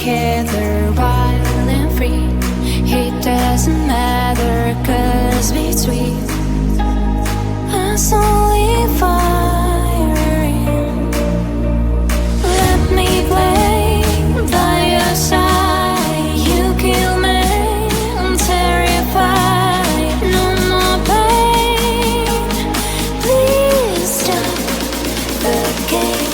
together wild and free. It doesn't matter, 'cause between us only firing. Let me play by your side. You kill me, I'm terrified. No more pain. Please stop the game.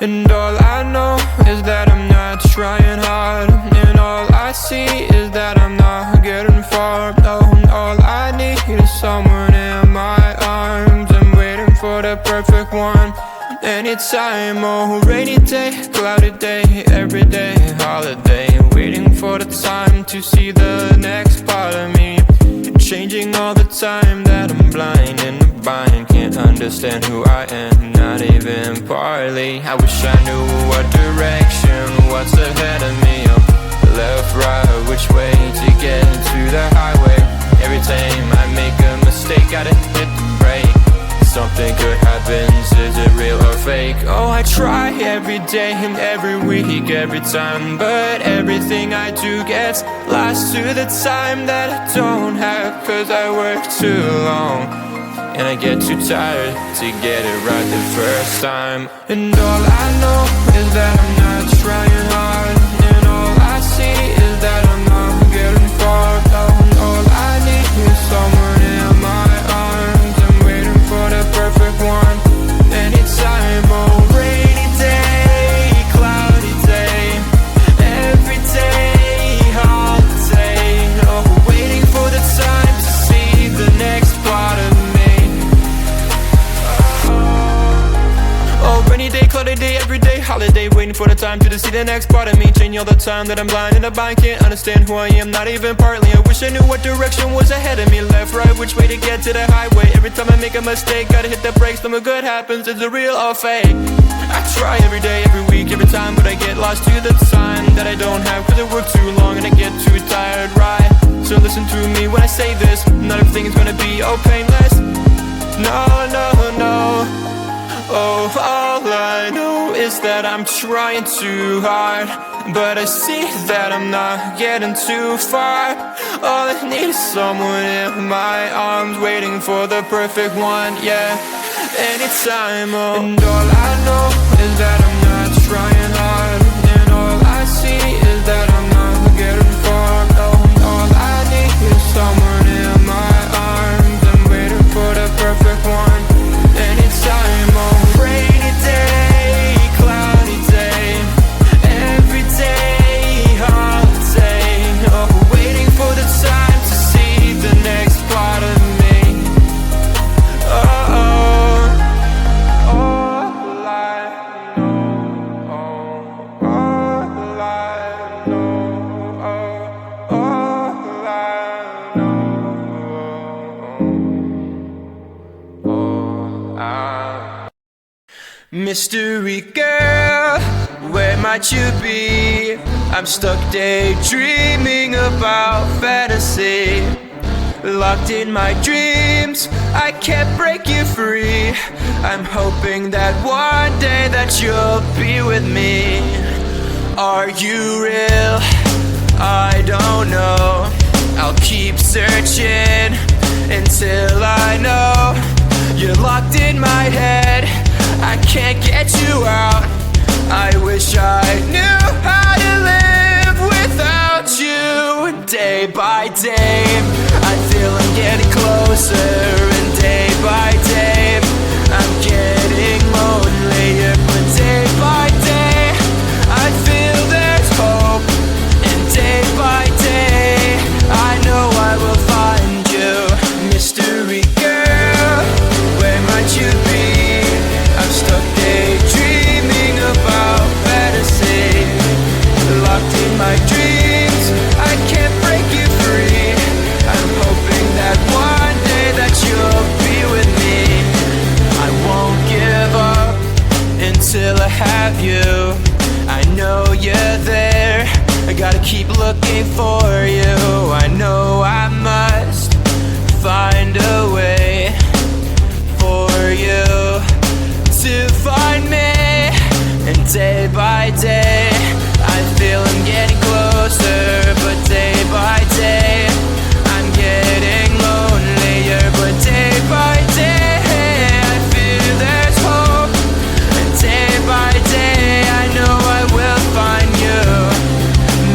And all I know is that I'm not trying hard, and all I see is that I'm not getting far. No, all I need is someone in my arms. I'm waiting for the perfect one. Anytime, oh, rainy day, cloudy day, every day, holiday. Waiting for the time to see the next part of me. Changing all the time, that I'm blind in the bind. Can't understand who I am, not even partly. I wish I knew what direction, what's ahead of me. Left, right, which way to get to the highway. Every time I make a mistake, gotta hit the brake. Something good happens, is it real or fake? Oh, I try every day and every week, every time, but everything I do gets lost to the time that I don't have. 'Cause I work too long, and I get too tired to get it right the first time. And all I know is that I'm not trying hard, and all I see is that I'm not getting far. And all I need is someone in my arms. I'm waiting for the perfect one. Anytime, oh, rainy day, cloudy day, every day, holiday. Oh, waiting for the time to see the next part of me. Oh, rainy day, cloudy day, every day, holiday. Waiting for the time to see the next part of me. Changing all the time that I'm blind and I can't understand who I am, not even partly. I wish I knew what direction was ahead of me. Left, right, which way to get to the highway. Every time I make a mistake, gotta hit the brakes. Something good happens, is it real or fake? I try every day, every week, every time, but I get lost to the time that I don't have. 'Cause I work too long and I get too tired, right? So listen to me when I say this. Not everything is gonna be all painless. No, no, no. Oh, all I know is that I'm trying too hard, but I see that I'm not getting too far. All I need is someone in my arms, waiting for the perfect one, yeah. anytime, oh. And all I know is that I'm not trying hard, and all I see is that I'm not getting far, no. And all I need is someone in my arms. I'm waiting for the perfect one, anytime, oh. Rainy day, cloudy day, every day, holiday, oh. Waiting for the time to see the next part of me. Mystery girl, where might you be? I'm stuck daydreaming about fantasy. Locked in my dreams, I can't break you free. I'm hoping that one day that you'll be with me. Are you real? I don't know. I'll keep searching until I know. You're locked in my head, I can't get you out. I wish I knew how to live without you. Day by day, I feel I'm getting closer, and day by day, I'm getting lonelier. But day by day, I feel there's hope, and day by day, I know I will find you. Mystery girl, where might you be? I'm stuck daydreaming about fantasy. Locked in my dreams, I can't break you free. I'm hoping that one day that you'll be with me. I won't give up until I have you. I know you're there, I gotta keep looking for you. I know I must find a way for you to find me. And day by day, I feel I'm getting closer, but day by day, I'm getting lonelier. But day by day, I feel there's hope, and day by day, I know I will find you.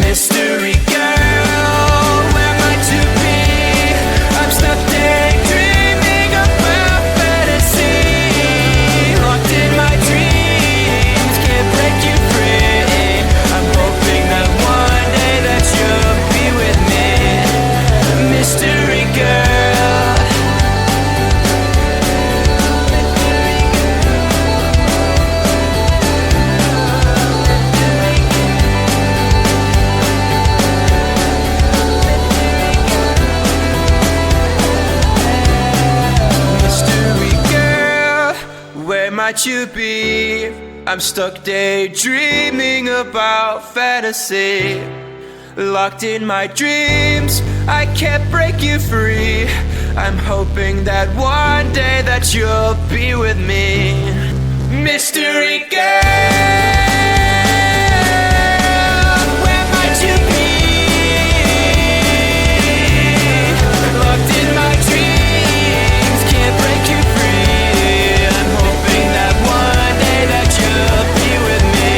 Mystery girl, where might you be? I'm stuck daydreaming about fantasy. Locked in my dreams, can't break you free. I'm hoping that one day that you'll be with me. Mystery girl. Mystery girl, where might you be? I'm stuck daydreaming about fantasy. Locked in my dreams, I can't break you free. I'm hoping that one day that you'll be with me. Mystery girl, where might you be? Locked in my dreams, can't break you free. I'm hoping that one day that you'll be with me.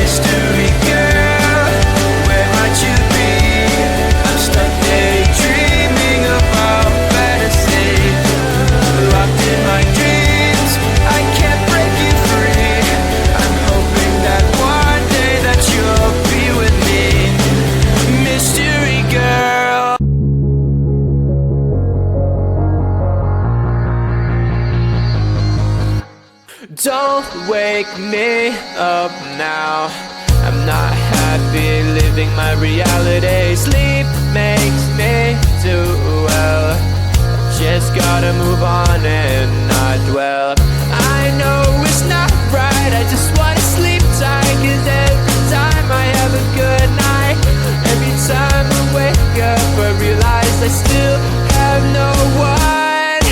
Mystery girl, where might you be? I'm stuck daydreaming about fantasy. Locked in my dreams, I can't break you free. I'm hoping that one day that you'll be with me. Mystery girl. Don't wake me up now. I'm not happy living my reality. Sleep makes me do well. Just gotta move on and not dwell. I know it's not right, I just wanna sleep tight. 'Cause every time I have a good night, every time I wake up I realize I still have no one.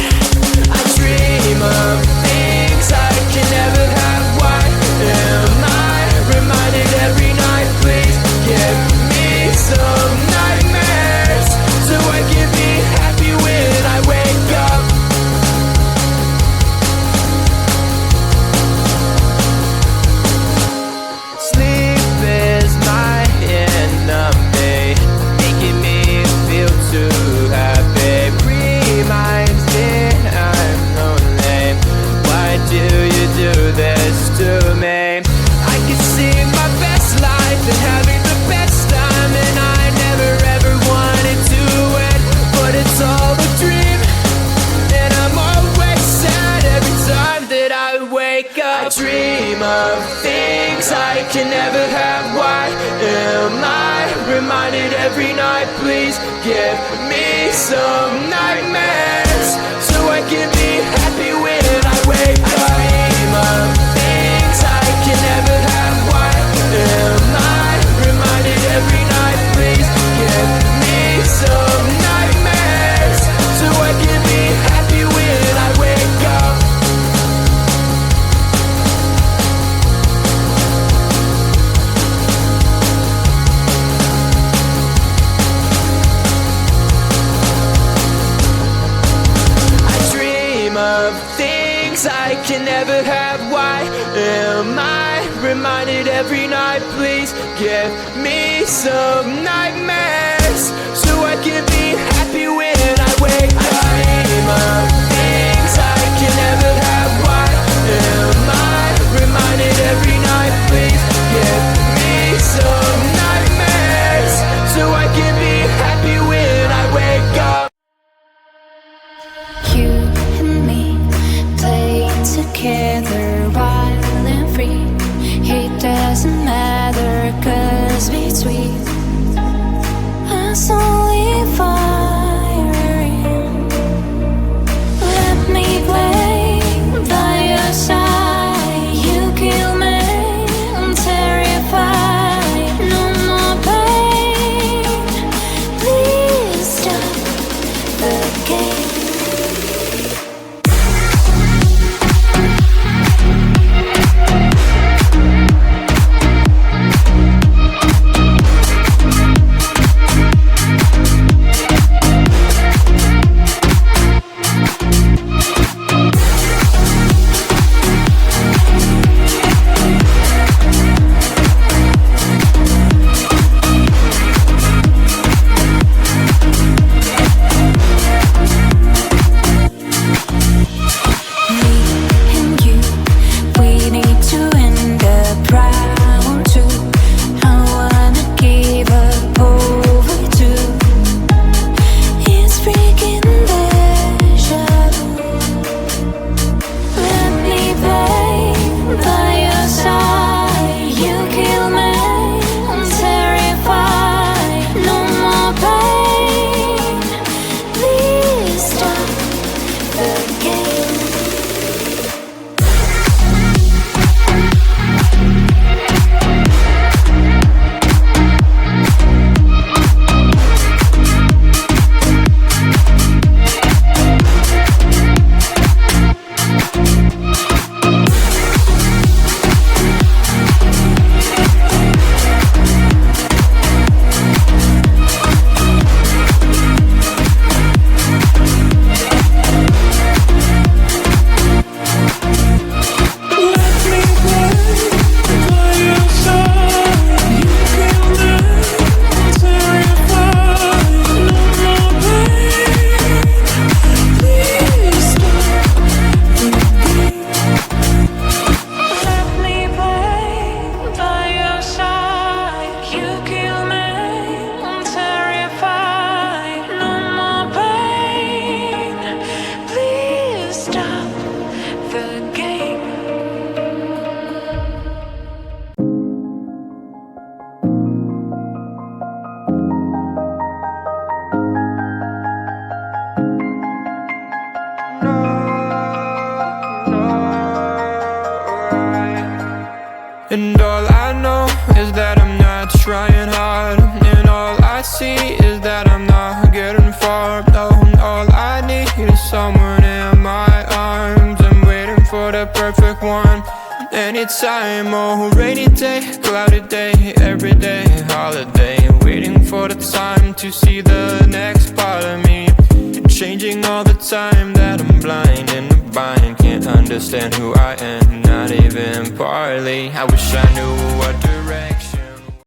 I dream of things I can never have. Why am I reminded every night? Please give me some nightmares so can never have. Why am I reminded every night? Please give me some nightmares so I can be happy when I wake up. Dream of things I can never have. Why am I reminded every night? Please give me some nightmares so I can be happy when I wake up. Of things I can never have. Why am I reminded every night? Please give me some nightmares so I can be happy when I wake up. Dream of things I can never have. Why am I reminded every night? Please give me some nightmares so I can be happy when I wake up. You and me playing together, wild and free. It doesn't matter, 'cause between us only firing. Let me play by your side. You kill me, I'm terrified. No more pain. Please stop the game. And all I know is that I'm not trying hard, and all I see is that I'm not getting far. No, all I need is someone in my arms. I'm waiting for the perfect one. Anytime, oh, rainy day, cloudy day, every day, holiday. Waiting for the time to see the next part of me. Changing all the time, that I'm blind in the bind. Can't understand who I am, not even partly. I wish I knew what to